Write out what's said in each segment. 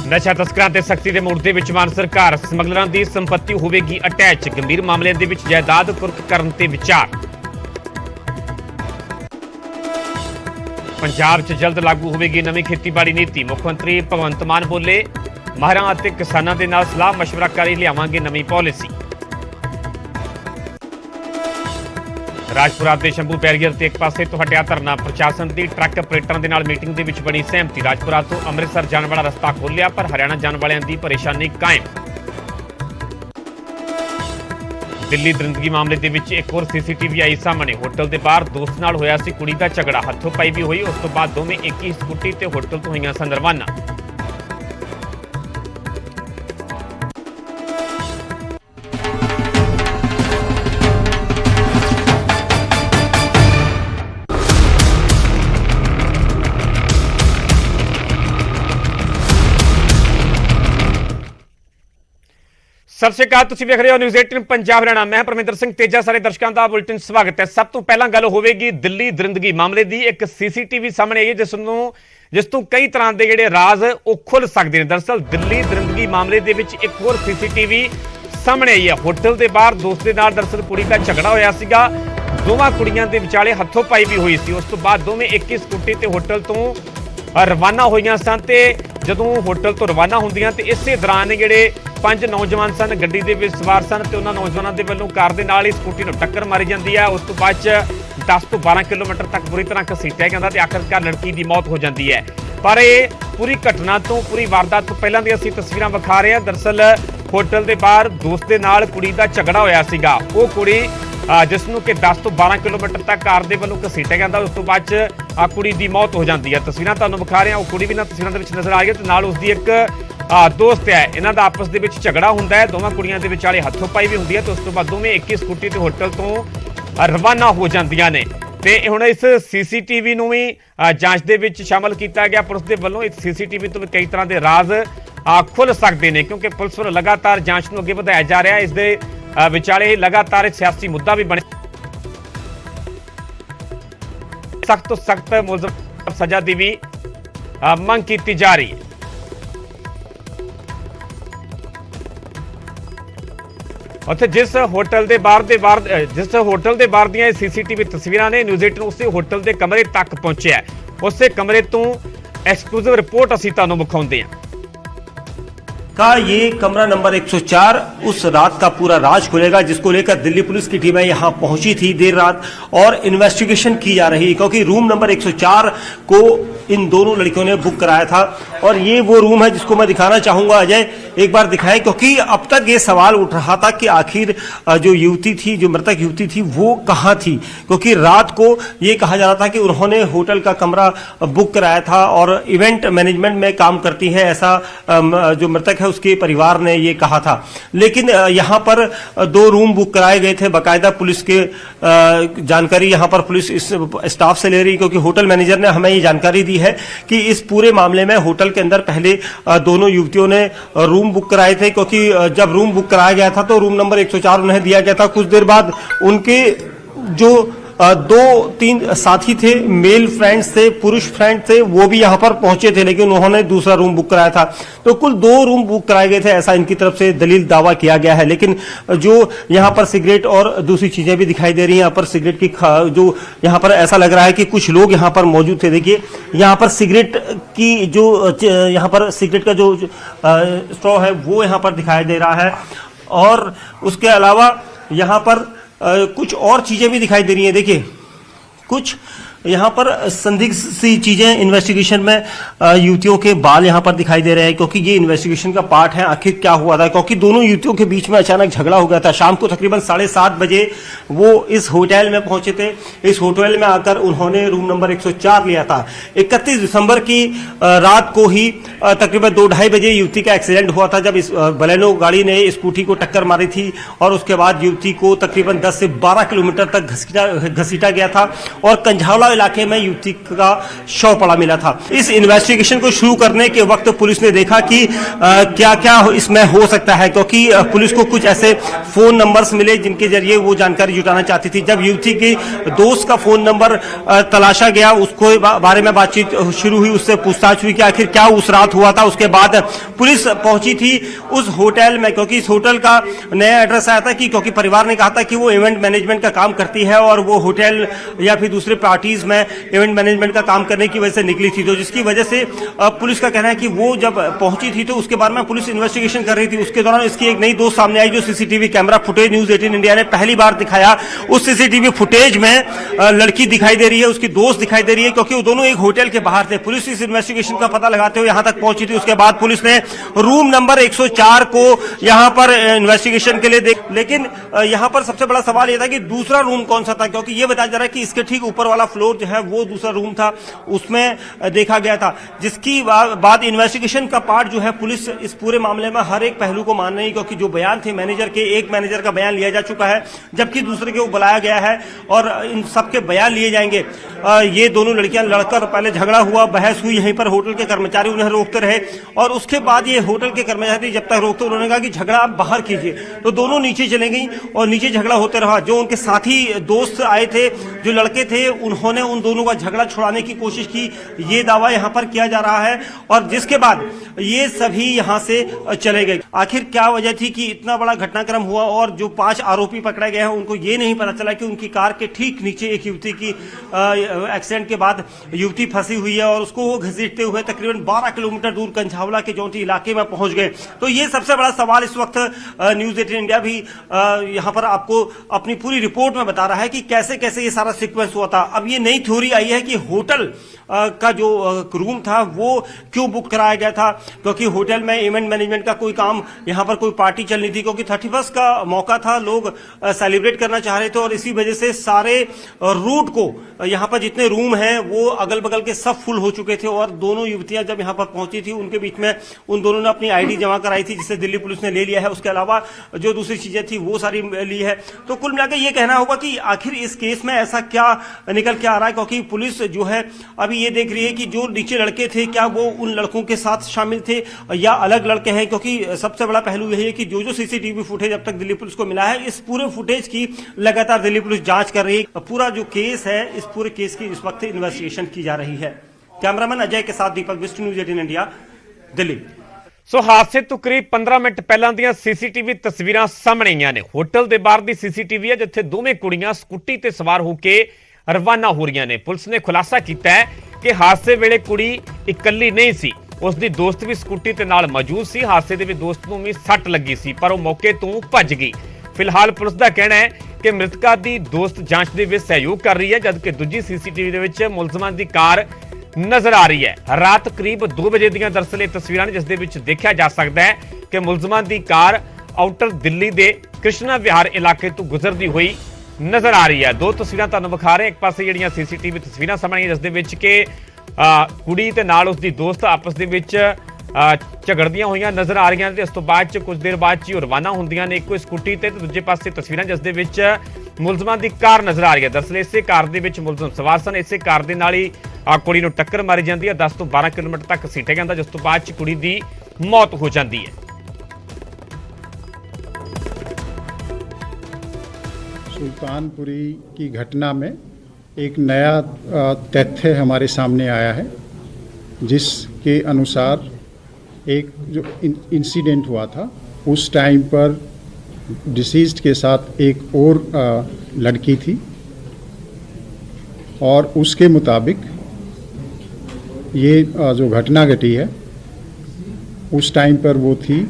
नशा तस्करां ते सख्ती दे मूड दे विच मान सरकार, समगलरां दी संपत्ति होवेगी अटैच, गंभीर मामलिਆਂ ਦੇ ਵਿੱਚ जायदाद कुर्क ਕਰਨ ਤੇ विचार। पंजाब 'ਚ जल्द लागू होवेगी नवीं खेतीबाड़ी नीति, मुख्यमंत्री भगवंत मान बोले माहिरां ਅਤੇ किसानां ਦੇ ਨਾਲ सलाह मशवरा कर लियावांगे नवीं पॉलिसी। राजपुरा के शंभू बैरियर से एक पासे तो हटिया धरना, प्रशासन की ट्रक ऑपरेटरों के नाल मीटिंग के बनी सहमति। राजपुरा तो अमृतसर जाने वाला रस्ता खोलिया पर हरियाणा जाने वालों की परेशानी कायम। दिल्ली दरिंदगी मामले के विच एक और सीसीटीवी आई सामने, होटल के बाहर दोस्त नाल होया सी कुड़ी का झगड़ा, हथों पाई भी हुई। उस तो बाद दोवें एक ही स्कूटी ते होटल तो हुई सन रवाना। सत श्री अकाल, तुसीं वेख रहे हो न्यूज़ 18 पंजाब हरियाणा। मैं परमिंदर सिंह तेजा, सारे दर्शकों का बुलेटिन स्वागत है। सब तो पहला गल होवेगी दिल्ली दरिंदगी मामले की। एक सीसीटीवी सामने आई है जिस तो कई तरह के जिहड़े राज वो खुल सकते हैं। दरअसल दिल्ली दरिंदगी मामले के विच एक और सीसीटीवी सामने आई है। होटल के बाहर दोस्त के नाल दरअसल कुड़ी का झगड़ा होया सीगा, दोवां कुड़ियां दे विचाले हथों पाई भी हुई सी। उस तो बाद दोवें एक ही स्कूटी ते होटल तो रवाना होईयां सन ते जदों होटल तो रवाना होंदियां ते इसे दौरान जिहड़े 5 नौजवान सन गड्डी दे विच सवार सन ते उन्हां नौजवानों के वल्लों कार दे नाल ही स्कूटी नूं टक्कर मारी जाती है। उस तो बाद 10 तो 12 किलोमीटर तक बुरी तरह घसीटिया जाता ते आखिरकार लड़की की मौत हो जाती है। पर यह पूरी घटना तो पूरी वारदात तो पहलां दी असीं तस्वीरां विखा रहे हैं। दरअसल होटल के बाहर दोस्त के नाल कुड़ी का झगड़ा होया सीगा। वो कुड़ी जिसनों कि 10 तो 12 किलोमीटर तक कार दे वल्लों घसीटिया जाता, उस तो बाद कुड़ी की मौत हो जाती है। तस्वीरां तुहानूं विखा रहे हैं। वो कुड़ी भी इन्हां तस्वीरां दे विच नज़र आ रही है ते नाल उसदी एक दोस्त है। इन्हां दा आपस दे विच झगड़ा हुंदा है, दोवां कुड़ियां दे विचाले हथों पाई भी हुंदी है। तो उस तो बाद दोवें एक ही स्कूटी ते होटल तो रवाना हो जांदियां ने ते हुण इस सीसीटीवी नूं भी जांच दे विच शामिल कीता गया। पुलिस दे वल्लों इस सीसीटीवी तो कई तरह के राज खुल सकते हैं, क्योंकि पुलिस वल्लों लगातार जांच नूं अगे वधाया जा रहा है। इस दे विचाले लगातार एक सियासी मुद्दा भी बने, सख्त तो सख्त मुलज़म सजा की भी मंग की जा रही है। उत्थे जिस होटल के बाहर दियां सीसीटीवी तस्वीरां ने न्यूज़ 18 उस होटल के कमरे तक पहुंचे, उस कमरे तो एक्सक्लूसिव रिपोर्ट असीं तुहानूं विखाउंदे हां का ये कमरा नंबर 104 उस रात का पूरा राज खुलेगा, जिसको लेकर दिल्ली पुलिस की टीमें यहां पहुंची थी देर रात और इन्वेस्टिगेशन की जा रही है, क्योंकि रूम नंबर 104 को इन दोनों लड़कियों ने बुक कराया था। और ये वो रूम है जिसको मैं दिखाना चाहूंगा, अजय एक बार दिखाएं, क्योंकि अब तक ये सवाल उठ रहा था कि आखिर जो युवती थी, जो मृतक युवती थी, वो कहां थी, क्योंकि रात को ये कहा जा रहा था कि उन्होंने होटल का कमरा बुक कराया था और इवेंट मैनेजमेंट में काम करती है, ऐसा जो मृतक उसके परिवार ने ये कहा था। लेकिन यहां पर 2 रूम बुक कराए गए थे, बाकायदा पुलिस के जानकारी यहां पर पुलिस इस स्टाफ से ले रही, क्योंकि होटल मैनेजर ने हमें ये जानकारी दी है कि इस पूरे मामले में होटल के अंदर पहले दोनों युवतियों ने रूम बुक कराए थे, क्योंकि जब रूम बुक कराया गया था तो रूम नंबर 104 उन्हें दिया गया था। कुछ देर बाद उनके जो 2-3 साथी थे, मेल फ्रेंड्स थे, पुरुष फ्रेंड थे, वो भी यहां पर पहुंचे थे, लेकिन उन्होंने दूसरा रूम बुक कराया था। तो कुल 2 रूम बुक कराए गए थे, ऐसा इनकी तरफ से दलील दावा किया गया है। लेकिन जो यहां पर सिगरेट और दूसरी चीजें भी दिखाई दे रही हैं, यहां पर सिगरेट की जो यहां पर ऐसा लग रहा है कि कुछ लोग यहां पर मौजूद थे। देखिए यहां पर सिगरेट की जो यहां पर सिगरेट का जो स्ट्रॉ है वो यहां पर दिखाई दे रहा है, और उसके अलावा यहां पर कुछ और चीजें भी दिखाई दे रही हैं। देखिए कुछ यहाँ पर संदिग्ध सी चीजें इन्वेस्टिगेशन में युवतियों के बाल यहाँ पर दिखाई दे रहे हैं, क्योंकि ये इन्वेस्टिगेशन का पार्ट है आखिर क्या हुआ था, क्योंकि दोनों युवतियों के बीच में अचानक झगड़ा हो गया था। शाम को तकरीबन 7:30 बजे वो इस होटल में पहुंचे थे। इस होटल में आकर उन्होंने रूम नंबर 104 लिया था। 31 दिसंबर की रात को ही तकरीबन 2-2:30 बजे युवती का एक्सीडेंट हुआ था, जब इस बलेनो गाड़ी ने स्कूटी को टक्कर मारी थी और उसके बाद युवती को तकरीबन 10 से 12 किलोमीटर तक घसीटा गया था और कंझावला इलाके में युवती का शव पड़ा मिला था। इस इन्वेस्टिगेशन को शुरू करने के वक्त पुलिस ने देखा कि क्या क्या इसमें हो सकता है, क्योंकि पुलिस को कुछ ऐसे फोन नंबर्स मिले जिनके जरिए वो जानकारी जुटाना चाहती थी। जब युवती के दोस्त का फोन नंबर तलाशा गया, उसको बारे में बातचीत शुरू हुई, उससे पूछताछ हुई कि आखिर क्या उस रात हुआ था। उसके बाद पुलिस पहुंची थी उस होटल में, क्योंकि इस होटल का नया एड्रेस आया था कि क्योंकि परिवार ने कहा था कि वो इवेंट मैनेजमेंट का काम करती है और वो होटल या फिर दूसरे पार्टीज में इवेंट मैनेजमेंट का काम करने की वजह से निकली थी। तो जिसकी वजह से पुलिस का कहना है कि वो जब पहुंची थी तो उसके बाद में पुलिस इन्वेस्टिगेशन कर रही थी। उसके दौरान इसकी एक नई दोस्त सामने आई जो CCTV camera footage news 18 India ने पहली बार दिखाया। उस सीसीटीवी फुटेज में लड़की दिखाई दे रही है, उसकी दोस्त दिखाई दे रही है, क्योंकि वो दोनों एक होटल के बाहर थे। पुलिस इस इन्वेस्टिगेशन का पता लगाते हुए यहां तक पहुंची थी। उसके बाद पुलिस ने रूम नंबर 104 को यहां पर इन्वेस्टिगेशन के लिए लेकिन यहां पर सबसे बड़ा सवाल यह था कि दूसरा रूम कौन सा था, क्योंकि यह बताया जा रहा है कि इसके ठीक ऊपर वाला फ्लोर जो है वो दूसरा रूम था, उसमें देखा गया था। जिसकी बाद इन्वेस्टिगेशन का पार्ट जो है पुलिस इस पूरे मामले में हर एक पहलू को मान रही है, क्योंकि जो बयान थे मैनेजर के, एक मैनेजर का बयान लिया जा चुका है जबकि दूसरे को बुलाया गया है और इन सबके बयान लिए जाएंगे। ये दोनों लड़कियां लड़कर पहले झगड़ा हुआ, बहस हुई, यहीं पर होटल के कर्मचारी उन्हें रोकते रहे और उसके बाद ये होटल के कर्मचारी जब तक रोकते उन्होंने कहा कि झगड़ा आप बाहर कीजिए, तो दोनों नीचे चले गई और नीचे झगड़ा होते रहा। जो उनके साथी दोस्त आए थे, जो लड़के थे, उन्होंने उन दोनों का झगड़ा छुड़ाने की कोशिश की, ये दावा यहां पर किया जा रहा है और जिसके बाद ये सभी यहां से चले गए। आखिर क्या वजह थी कि इतना बड़ा घटनाक्रम हुआ और जो 5 आरोपी पकड़े गए हैं उनको ये नहीं पता चला कि उनकी कार के ठीक नीचे एक युवती की एक्सीडेंट के बाद युवती फंसी हुई है और उसको वो घसीटते हुए तकरीबन 12 किलोमीटर दूर कंझावला के जौंटी इलाके में पहुंच गए। तो ये सबसे बड़ा सवाल इस वक्त न्यूज़ 18 इंडिया भी यहां पर आपको अपनी पूरी रिपोर्ट में बता रहा है कि कैसे कैसे ये सारा सीक्वेंस हुआ था। अब ये नई थ्योरी आई है कि होटल का जो रूम था वो क्यों बुक कराया गया था, क्योंकि होटल में इवेंट मैनेजमेंट का कोई काम, यहां पर कोई पार्टी चलनी थी, क्योंकि 31 का मौका था, लोग सेलिब्रेट करना चाह रहे थे और इसी वजह से सारे रूट को यहां पर जितने रूम हैं वो अगल बगल के सब फुल हो चुके थे। और दोनों युवतियां जब यहां पर पहुंची थी उनके बीच में उन दोनों ने अपनी आईडी जमा कराई थी जिसे दिल्ली पुलिस ने ले लिया है। उसके अलावा जो दूसरी चीजें थी वो सारी ली है। तो कुल मिलाकर ये कहना होगा कि आखिर इस केस में ऐसा क्या निकल के आ रहा है, क्योंकि पुलिस जो है अभी ये देख रही है कि जो नीचे लड़के थे क्या वो उन लड़कों के साथ शामिल थे या अलग लड़के हैं, क्योंकि सबसे बड़ा पहलू यही है कि जो सीसीटीवी फुटेज अब तक दिल्ली पुलिस को मिला है, इस पूरे फुटेज की लगातार दिल्ली पुलिस जांच कर रही है। पूरा जो केस है, इस पूरे केस की इस वक्त इन्वेस्टिगेशन की जा रही है। कैमरामैन अजय के साथ दीपक बिस्ट, न्यूज़ 18 इंडिया, दिल्ली। ਸੋ ਹਾਦਸੇ ਤੋਂ ਕਰੀਬ 15 ਮਿੰਟ ਪਹਿਲਾਂ ਦੀਆਂ ਸੀਸੀਟੀਵੀ ਤਸਵੀਰਾਂ ਸਾਹਮਣੇ ਆਈਆਂ ਨੇ। ਹੋਟਲ ਦੇ ਬਾਹਰ ਦੀ ਸੀਸੀਟੀਵੀ ਹੈ ਜਿੱਥੇ ਦੋਵੇਂ ਕੁੜੀਆਂ ਸਕੂਟੀ ਤੇ ਸਵਾਰ ਹੋ ਕੇ ਰਵਾਨਾ ਹੋ ਰਹੀਆਂ ਨੇ। ਪੁਲਿਸ ਨੇ ਖੁਲਾਸਾ ਕੀਤਾ ਹੈ ਕਿ ਹਾਦਸੇ ਵੇਲੇ ਕੁੜੀ ਇਕੱਲੀ ਨਹੀਂ ਸੀ, ਉਸ ਦੀ ਦੋਸਤ ਵੀ ਸਕੂਟੀ ਤੇ ਨਾਲ ਮੌਜੂਦ ਸੀ। ਹਾਦਸੇ ਦੇ ਵਿੱਚ ਦੋਸਤ ਨੂੰ ਵੀ ਸੱਟ ਲੱਗੀ ਸੀ ਪਰ ਉਹ ਮੌਕੇ ਤੋਂ ਭੱਜ ਗਈ। ਫਿਲਹਾਲ ਪੁਲਿਸ ਦਾ ਕਹਿਣਾ ਹੈ ਕਿ ਮ੍ਰਿਤਕਾ ਦੀ ਦੋਸਤ ਜਾਂਚ ਦੇ ਵਿੱਚ ਸਹਿਯੋਗ ਕਰ ਰਹੀ ਹੈ, ਜਦਕਿ ਦੂਜੀ ਸੀਸੀਟੀਵੀ ਦੇ ਵਿੱਚ ਮੁਲਜ਼ਮਾਂ ਦੀ ਕਾਰ नजर आ रही है। रात करीब 2 बजे ਦੀਆਂ ਦਰਅਸਲ ਇਹ ਤਸਵੀਰਾਂ ਨੇ ਜਿਸ ਦੇ ਵਿੱਚ ਦੇਖਿਆ ਜਾ ਸਕਦਾ ਹੈ ਕਿ ਮੁਲਜ਼ਮਾਂ ਦੀ ਕਾਰ ਆਊਟਰ ਦਿੱਲੀ ਦੇ ਕ੍ਰਿਸ਼ਨਾ ਵਿਹਾਰ ਇਲਾਕੇ ਤੋਂ ਗੁਜ਼ਰਦੀ ਹੋਈ ਨਜ਼ਰ ਆ ਰਹੀ ਹੈ। ਦੋ ਤਸਵੀਰਾਂ ਤੁਹਾਨੂੰ ਵਿਖਾ ਰਹੇ, ਇੱਕ ਪਾਸੇ ਜਿਹੜੀਆਂ ਸੀਸੀਟੀਵੀ ਤਸਵੀਰਾਂ ਸਾਹਮਣੇ ਜਿਸ ਦੇ ਵਿੱਚ ਕਿ ਕੁੜੀ ਤੇ ਨਾਲ ਉਸ ਦੀ ਦੋਸਤ ਆਪਸ ਦੇ ਵਿੱਚ ਝਗੜਦੀਆਂ ਹੋਈਆਂ ਨਜ਼ਰ ਆ ਰਹੀਆਂ ਤੇ ਇਸ ਤੋਂ ਬਾਅਦ ਚ ਕੁਝ ਦੇਰ ਬਾਅਦ ਚ ਹੀ ਰਵਾਨਾ ਹੁੰਦੀਆਂ ਨੇ ਇੱਕੋ ਸਕੂਟੀ ਤੇ ਦੂਜੇ ਪਾਸੇ ਤਸਵੀਰਾਂ ਜਿਸ ਦੇ ਵਿੱਚ ਮੁਲਜ਼ਮਾਂ ਦੀ ਕਾਰ ਨਜ਼ਰ ਆ ਰਹੀ ਹੈ। ਦਰਅਸਲ ਇਸੇ ਕਾਰ ਦੇ ਵਿੱਚ ਮੁਲਜ਼ਮ ਸਵਾਰ ਸਨ। ਇਸੇ ਕਾਰ ਦੇ ਨਾਲ ਹੀ ਕੁੜੀ ਨੂੰ ਟੱਕਰ ਮਾਰੀ ਜਾਂਦੀ ਹੈ। 10 ਤੋਂ 12 ਕਿਲੋਮੀਟਰ ਤੱਕ ਘਸੀਟਿਆ ਜਾਂਦਾ ਜਿਸ ਤੋਂ ਬਾਅਦ ਚ ਕੁੜੀ ਦੀ ਮੌਤ ਹੋ ਜਾਂਦੀ ਹੈ। सुल्तानपुरी की घटना में एक नया तथ्य हमारे सामने आया है, जिसके अनुसार एक जो इंसिडेंट हुआ था उस टाइम पर डिसीज्ड के साथ एक और लड़की थी और उसके मुताबिक ये जो घटना घटी है उस टाइम पर वो थी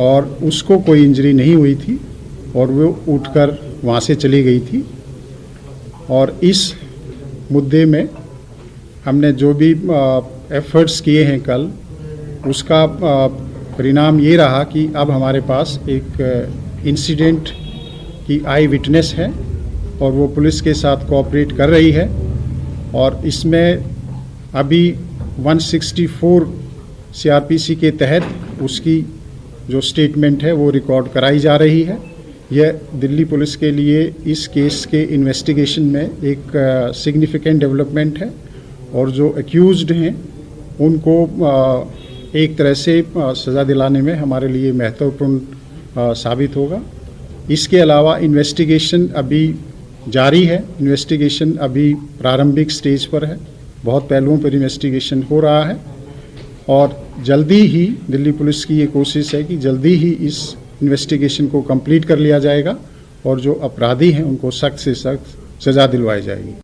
और उसको कोई इंजरी नहीं हुई थी और वो उठकर वहाँ से चली गई थी। और इस मुद्दे में हमने जो भी एफर्ट्स किए हैं कल, उसका परिणाम ये रहा कि अब हमारे पास एक इंसिडेंट की आई विटनेस है और वो पुलिस के साथ कोऑपरेट कर रही है और इसमें अभी 164 सीआरपीसी के तहत उसकी जो स्टेटमेंट है वो रिकॉर्ड कराई जा रही है। यह दिल्ली पुलिस के लिए इस केस के इन्वेस्टिगेशन में एक सिग्निफिकेंट डेवलपमेंट है और जो एक्यूज्ड हैं उनको एक तरह से सज़ा दिलाने में हमारे लिए महत्वपूर्ण साबित होगा। इसके अलावा इन्वेस्टिगेशन अभी जारी है, इन्वेस्टिगेशन अभी प्रारंभिक स्टेज पर है, बहुत पहलुओं पर इन्वेस्टिगेशन हो रहा है और जल्दी ही दिल्ली पुलिस की ये कोशिश है कि जल्दी ही इस इन्वेस्टिगेशन को कंप्लीट कर लिया जाएगा और जो अपराधी हैं उनको सख्त से सख्त सज़ा दिलवाई जाएगी।